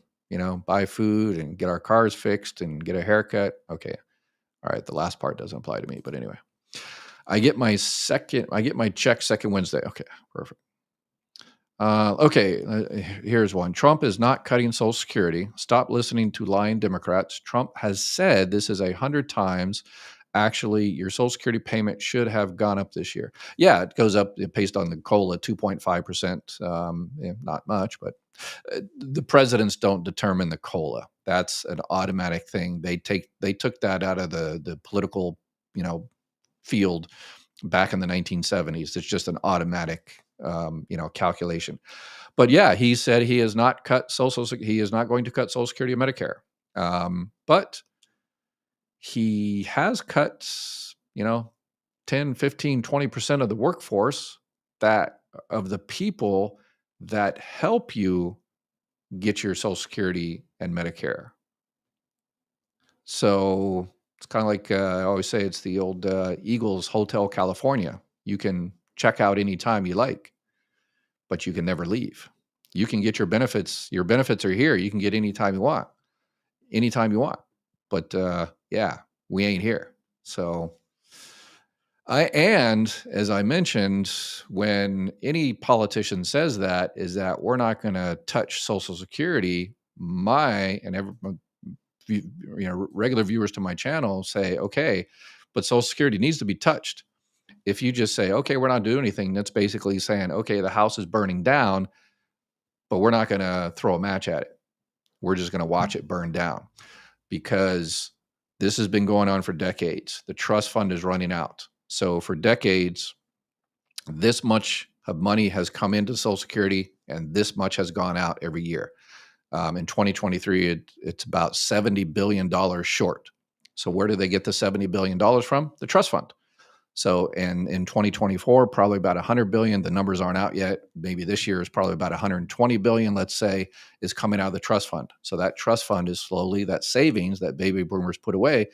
buy food and get our cars fixed and get a haircut. Okay, all right, the last part doesn't apply to me, but anyway. I get my check second Wednesday. Okay, perfect. Here's one. Trump is not cutting Social Security. Stop listening to lying Democrats. Trump has said this is 100 times. Actually, your Social Security payment should have gone up this year. Yeah, it goes up based on the COLA 2.5%. Not much, but the presidents don't determine the COLA. That's an automatic thing. They took that out of the political, field back in the 1970s. It's just an automatic, calculation. But yeah, he said he has not cut he is not going to cut Social Security and Medicare. But he has cut, 10, 15, 20% of the workforce of the people that help you get your Social Security and Medicare. So it's kind of like I always say, it's the old Eagles Hotel California. You can check out anytime you like, but you can never leave. You can get your benefits. Your benefits are here. You can get anytime you want. But yeah, we ain't here. So and as I mentioned, when any politician says that, is that we're not going to touch Social Security, regular viewers to my channel say, okay, but Social Security needs to be touched. If you just say, okay, we're not doing anything, that's basically saying, okay, the house is burning down, but we're not going to throw a match at it. We're just going to watch it burn down, because this has been going on for decades. The trust fund is running out. So for decades, this much of money has come into Social Security and this much has gone out every year. In 2023, it's about $70 billion short. So where do they get the $70 billion from? The trust fund. So in 2024, probably about 100 billion. The numbers aren't out yet. Maybe this year is probably about 120 billion, let's say, is coming out of the trust fund. So that trust fund is slowly, that savings that baby boomers put away,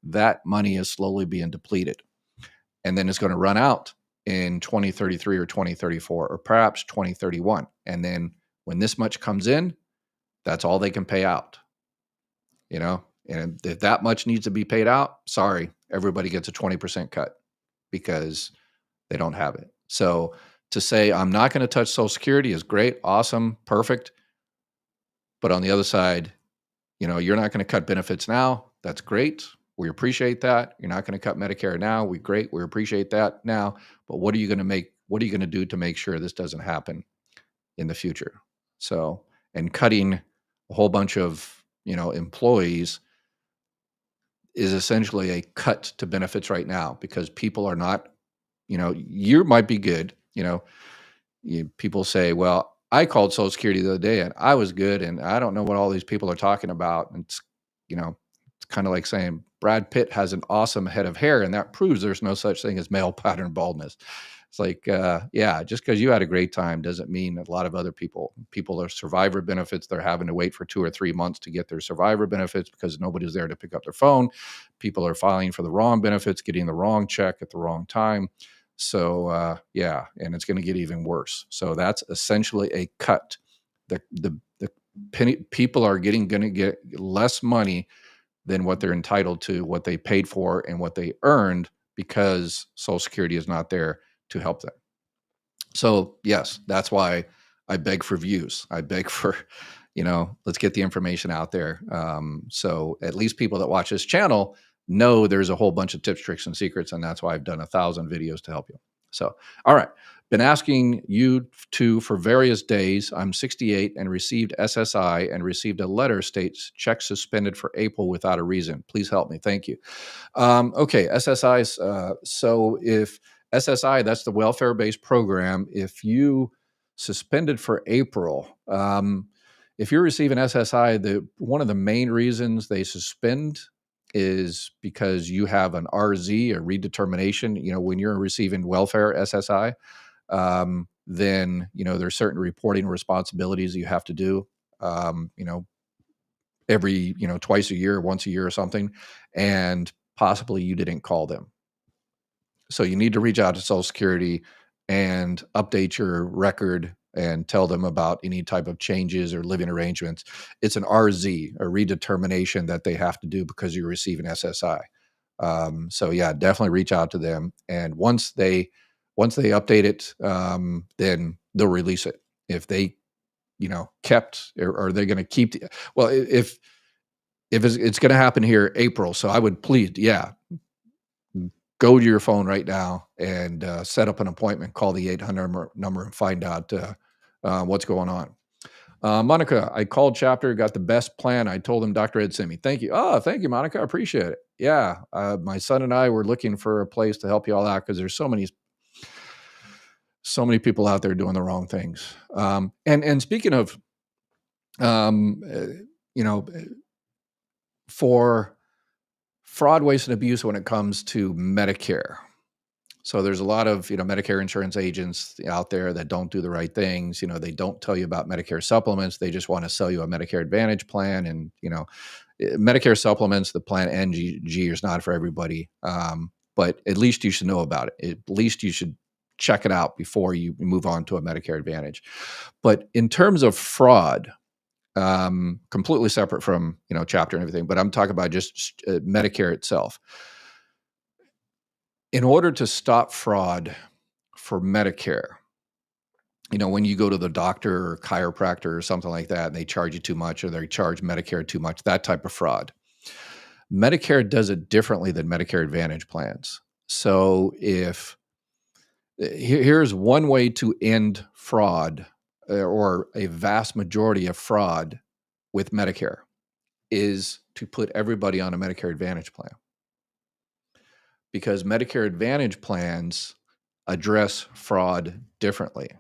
that money is slowly being depleted. And then it's going to run out in 2033 or 2034 or perhaps 2031. And then when this much comes in, that's all they can pay out, and if that much needs to be paid out, sorry, everybody gets a 20% cut because they don't have it. So to say I'm not going to touch Social Security is great, awesome, perfect. But on the other side, you're not going to cut benefits now. That's great. We appreciate that. You're not going to cut Medicare now. We appreciate that now. But what are you going to do to make sure this doesn't happen in the future? So, and cutting a whole bunch of employees is essentially a cut to benefits right now, because people are not, you might be good, people say, well, I called Social Security the other day and I was good, and I don't know what all these people are talking about. And it's kind of like saying Brad Pitt has an awesome head of hair, and that proves there's no such thing as male pattern baldness. It's like, yeah, just because you had a great time doesn't mean a lot of other people are survivor benefits. They're having to wait for 2 or 3 months to get their survivor benefits because nobody's there to pick up their phone. People are filing for the wrong benefits, getting the wrong check at the wrong time. So, yeah, and it's going to get even worse. So that's essentially a cut. The people are going to get less money than what they're entitled to, what they paid for, and what they earned, because Social Security is not there to help them. So yes, that's why I beg for views. I beg for, let's get the information out there. So at least people that watch this channel know there's a whole bunch of tips, tricks, and secrets, and that's why I've done 1,000 videos to help you. So, all right. Been asking you for various days. I'm 68 and received SSI and received a letter states check suspended for April without a reason. Please help me. Thank you. Okay, SSIs. So if SSI, that's the welfare-based program. If you suspended for April, if you're receiving SSI, one of the main reasons they suspend is because you have an RZ, a redetermination. When you're receiving welfare SSI, then there's certain reporting responsibilities you have to do. Every twice a year, once a year, or something, and possibly you didn't call them. So you need to reach out to Social Security and update your record and tell them about any type of changes or living arrangements. It's an RZ, a redetermination that they have to do because you're receiving SSI. So yeah, definitely reach out to them. And once they update it, then they'll release it. If they, kept, or are they going to keep well, if it's going to happen here April, so I would please, yeah, go to your phone right now and set up an appointment, call the 800 number and find out what's going on. Monica, I called Chapter, got the best plan. I told him Dr. Ed sent me. Thank you. Oh, thank you, Monica. I appreciate it. Yeah. My son and I were looking for a place to help you all out because there's so many people out there doing the wrong things. And speaking of, for fraud, waste, and abuse when it comes to Medicare. So there's a lot of, Medicare insurance agents out there that don't do the right things. They don't tell you about Medicare supplements. They just want to sell you a Medicare Advantage plan. And, Medicare supplements, the plan NG is not for everybody. But at least you should know about it. At least you should check it out before you move on to a Medicare Advantage. But in terms of fraud, completely separate from, Chapter and everything, but I'm talking about just Medicare itself. In order to stop fraud for Medicare, when you go to the doctor or chiropractor or something like that, and they charge you too much or they charge Medicare too much, that type of fraud, Medicare does it differently than Medicare Advantage plans. So here's one way to end fraud, or a vast majority of fraud with Medicare, is to put everybody on a Medicare Advantage plan. Because Medicare Advantage plans address fraud differently.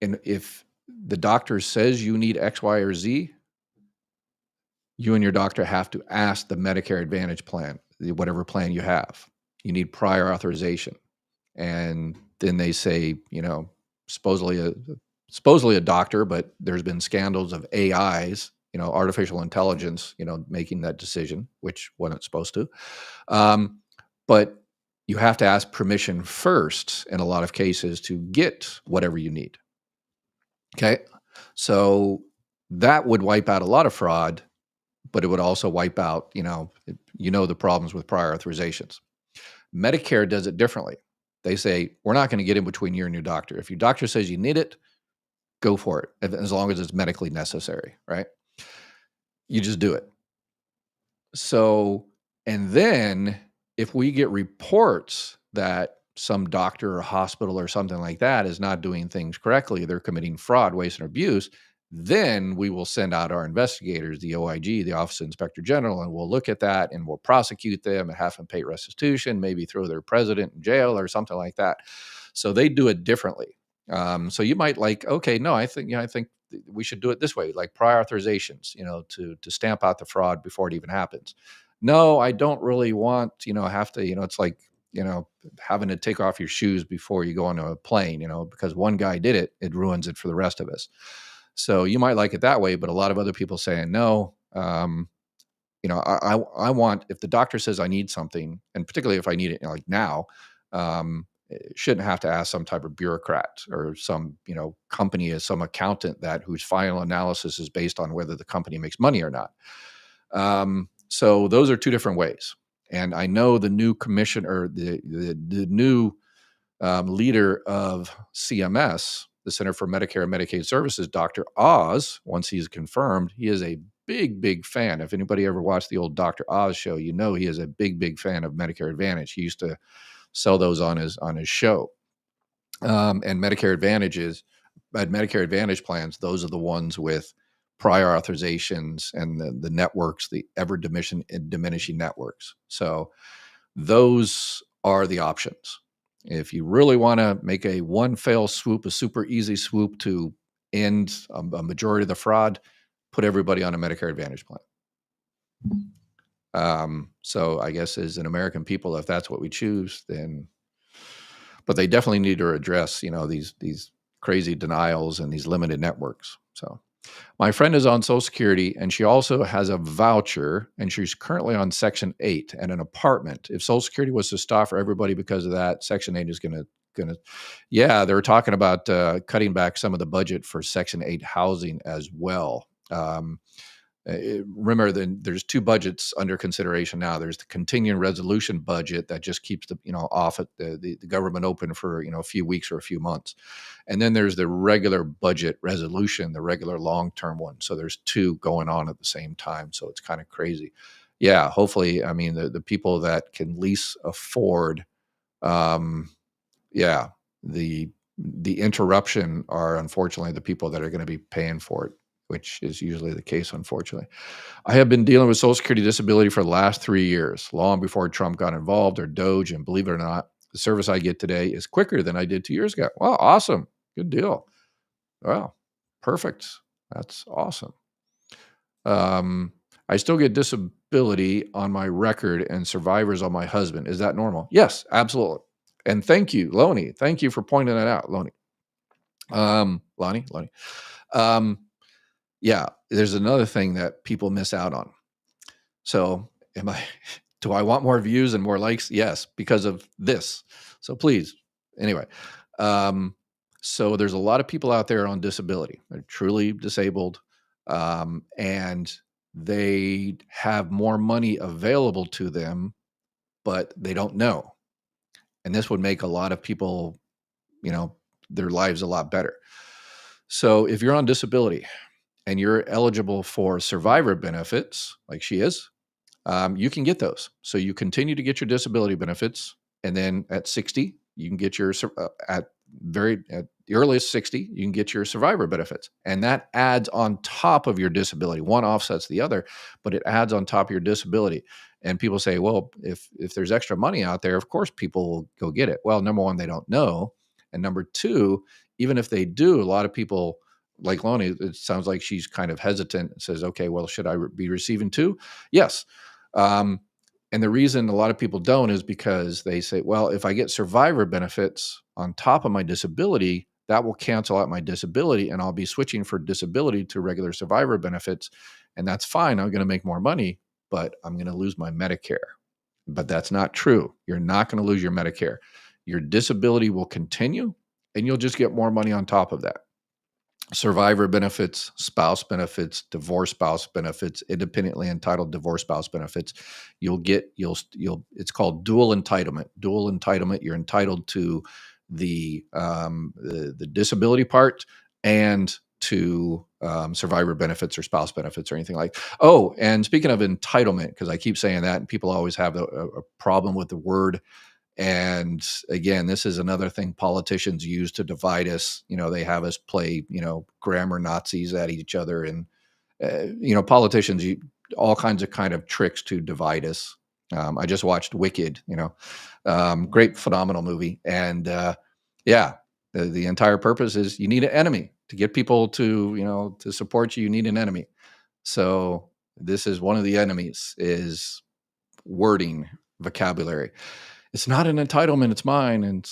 And if the doctor says you need X, Y, or Z, you and your doctor have to ask the Medicare Advantage plan, whatever plan you have. You need prior authorization. And then they say, supposedly a doctor, but there's been scandals of AIs, artificial intelligence, making that decision, which wasn't supposed to. But you have to ask permission first in a lot of cases to get whatever you need. Okay. So that would wipe out a lot of fraud, but it would also wipe out, the problems with prior authorizations. Medicare does it differently. They say, we're not going to get in between you and your doctor. If your doctor says you need it, go for it, as long as it's medically necessary, right? You just do it. So, and then if we get reports that some doctor or hospital or something like that is not doing things correctly, they're committing fraud, waste, and abuse, then we will send out our investigators, the OIG, the Office of Inspector General, and we'll look at that and we'll prosecute them and have them pay restitution, maybe throw their president in jail or something like that. So they do it differently. So you might okay, no, I think we should do it this way, like prior authorizations, to stamp out the fraud before it even happens. No, I don't really want, have to, it's like, having to take off your shoes before you go on a plane, because one guy did it, it ruins it for the rest of us. So you might like it that way, but a lot of other people saying no. I want, if the doctor says I need something, and particularly if I need it like now, shouldn't have to ask some type of bureaucrat or some, company as some accountant whose final analysis is based on whether the company makes money or not. So those are two different ways. And I know the new commissioner, the new leader of CMS, the Center for Medicare and Medicaid Services, Dr. Oz, once he's confirmed, he is a big, big fan. If anybody ever watched the old Dr. Oz show, he is a big, big fan of Medicare Advantage. He used to sell those on his show. And Medicare Advantage plans, those are the ones with prior authorizations and the networks, the ever diminishing networks. So those are the options. If you really want to make a one fell swoop, a super easy swoop to end a majority of the fraud, put everybody on a Medicare Advantage plan. So I guess as an American people, if that's what we choose, then, but they definitely need to address, these crazy denials and these limited networks. So my friend is on Social Security and she also has a voucher and she's currently on Section 8 and an apartment. If Social Security was to stop for everybody because of that, Section 8 is going to, yeah, they were talking about cutting back some of the budget for Section 8 housing as well. Remember, there's two budgets under consideration now. There's the continuing resolution budget that just keeps off at the government open for a few weeks or a few months, and then there's the regular budget resolution, the regular long-term one. So there's two going on at the same time. So it's kind of crazy. Yeah, hopefully, I mean the people that can least afford, yeah, the interruption are unfortunately the people that are going to be paying for it, which is usually the case, unfortunately. I have been dealing with Social Security disability for the last 3 years, long before Trump got involved or Doge. And believe it or not, the service I get today is quicker than I did 2 years ago. Wow, awesome. Good deal. Wow, perfect. That's awesome. I still get disability on my record and survivors on my husband. Is that normal? Yes, absolutely. And thank you, Lonnie. Thank you for pointing that out, Lonnie. Lonnie. Yeah, there's another thing that people miss out on. So do I want more views and more likes? Yes, because of this. So please, anyway. So there's a lot of people out there on disability. They're truly disabled, and they have more money available to them, but they don't know. And this would make a lot of people, their lives a lot better. So if you're on disability and you're eligible for survivor benefits, like she is, you can get those. So you continue to get your disability benefits, and then at 60, you can get your at the earliest 60, you can get your survivor benefits, and that adds on top of your disability. One offsets the other, but it adds on top of your disability. And people say, well, if there's extra money out there, of course people will go get it. Well, number one, they don't know, and number two, even if they do, a lot of people like Lonnie, it sounds like she's kind of hesitant and says, okay, well, should I be receiving two? Yes. And the reason a lot of people don't is because they say, well, if I get survivor benefits on top of my disability, that will cancel out my disability and I'll be switching for disability to regular survivor benefits. And that's fine. I'm going to make more money, but I'm going to lose my Medicare. But that's not true. You're not going to lose your Medicare. Your disability will continue and you'll just get more money on top of that. Survivor benefits, spouse benefits, divorce spouse benefits, independently entitled divorce spouse benefits. It's called dual entitlement. Dual entitlement, you're entitled to the disability part and to survivor benefits or spouse benefits or anything like. Oh, and speaking of entitlement, because I keep saying that and people always have a problem with the word. And again, this is another thing politicians use to divide us. They have us play, grammar Nazis at each other. And, politicians use all kinds of kind of tricks to divide us. I just watched Wicked, great, phenomenal movie. And yeah, the entire purpose is you need an enemy to get people to, to support you. You need an enemy. So this is one of the enemies is wording, vocabulary. It's not an entitlement, it's mine. And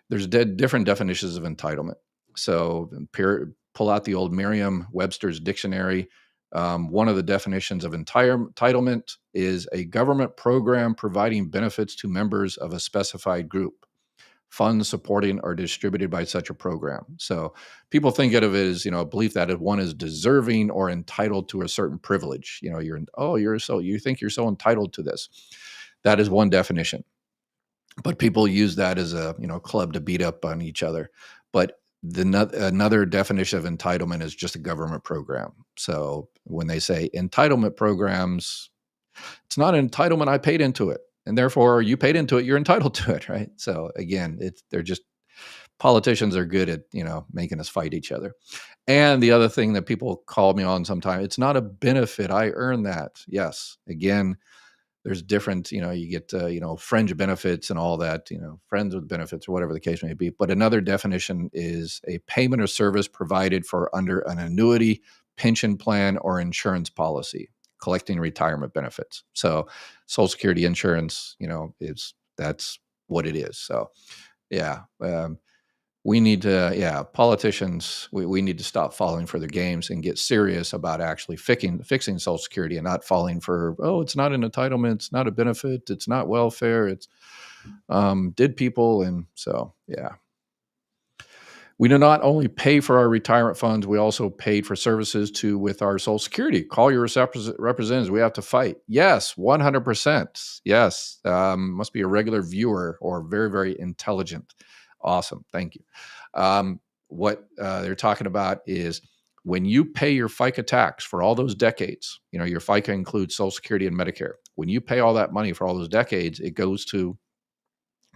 there's different definitions of entitlement. So pull out the old Merriam-Webster's dictionary. One of the definitions of entitlement is a government program providing benefits to members of a specified group. Funds supporting or distributed by such a program. So people think of it as, a belief that one is deserving or entitled to a certain privilege. You think you're so entitled to this. That is one definition. But people use that as a club to beat up on each other. But another definition of entitlement is just a government program. So when they say entitlement programs, it's not an entitlement. I paid into it, and therefore you paid into it. You're entitled to it, right? So again, they're just politicians are good at making us fight each other. And the other thing that people call me on sometimes, it's not a benefit. I earn that. Yes, again. There's different, you get, fringe benefits and all that, friends with benefits or whatever the case may be. But another definition is a payment or service provided for under an annuity, pension plan, or insurance policy. collecting retirement benefits. So Social Security insurance, that's what it is. So yeah, we need to, politicians, we need to stop falling for the games and get serious about actually fixing Social Security and not falling for, oh, it's not an entitlement, it's not a benefit, it's not welfare, it's did people. And so, yeah. We do not only pay for our retirement funds, we also paid for services with our Social Security. Call your representatives. We have to fight. Yes, 100%. Yes. Must be a regular viewer or very, very intelligent. Awesome. Thank you. What they're talking about is when you pay your FICA tax for all those decades, your FICA includes Social Security and Medicare. When you pay all that money for all those decades, it goes to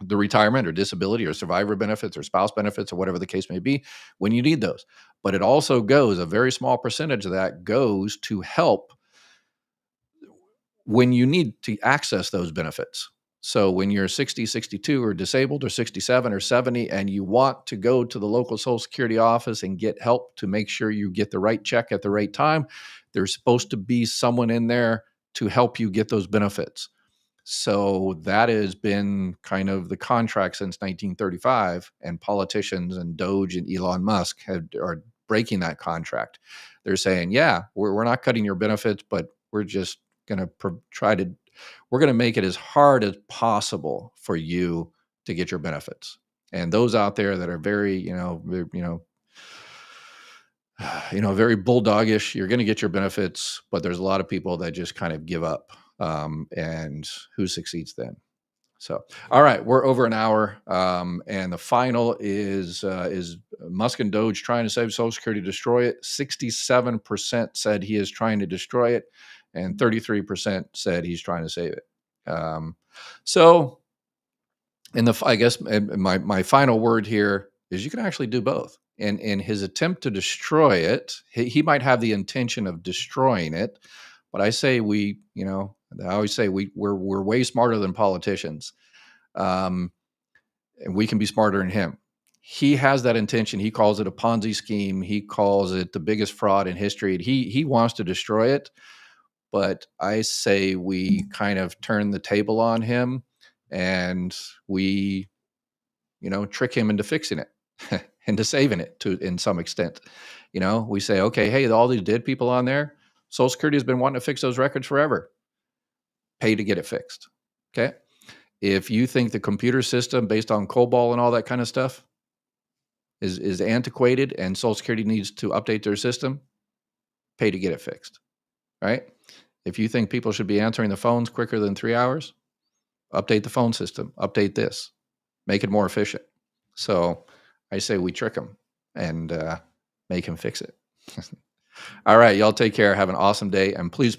the retirement or disability or survivor benefits or spouse benefits or whatever the case may be when you need those. But it also goes, a very small percentage of that goes to help when you need to access those benefits. So when you're 60, 62 or disabled or 67 or 70 and you want to go to the local Social Security office and get help to make sure you get the right check at the right time, there's supposed to be someone in there to help you get those benefits. So that has been kind of the contract since 1935, and politicians and Doge and Elon Musk are breaking that contract. They're saying, yeah, we're not cutting your benefits, but we're just going to we're going to make it as hard as possible for you to get your benefits. And those out there that are very, very bulldogish, you're going to get your benefits, but there's a lot of people that just kind of give up. And who succeeds then? So, all right, we're over an hour, and the final is Musk and Doge trying to save Social Security, destroy it. 67% said he is trying to destroy it, and 33% said he's trying to save it. So, I guess my final word here is you can actually do both. And in his attempt to destroy it, he might have the intention of destroying it, but I say I always say we're way smarter than politicians, and we can be smarter than him. He has that intention. He calls it a Ponzi scheme. He calls it the biggest fraud in history. He wants to destroy it, but I say we kind of turn the table on him, and we, trick him into fixing it, into saving it in some extent. We say, okay, hey, all these dead people on there, Social Security has been wanting to fix those records forever. Pay to get it fixed. Okay. If you think the computer system based on COBOL and all that kind of stuff is antiquated and Social Security needs to update their system, pay to get it fixed. Right? If you think people should be answering the phones quicker than 3 hours, update the phone system, update this, make it more efficient. So I say we trick them and make him fix it. All right, y'all take care. Have an awesome day. And please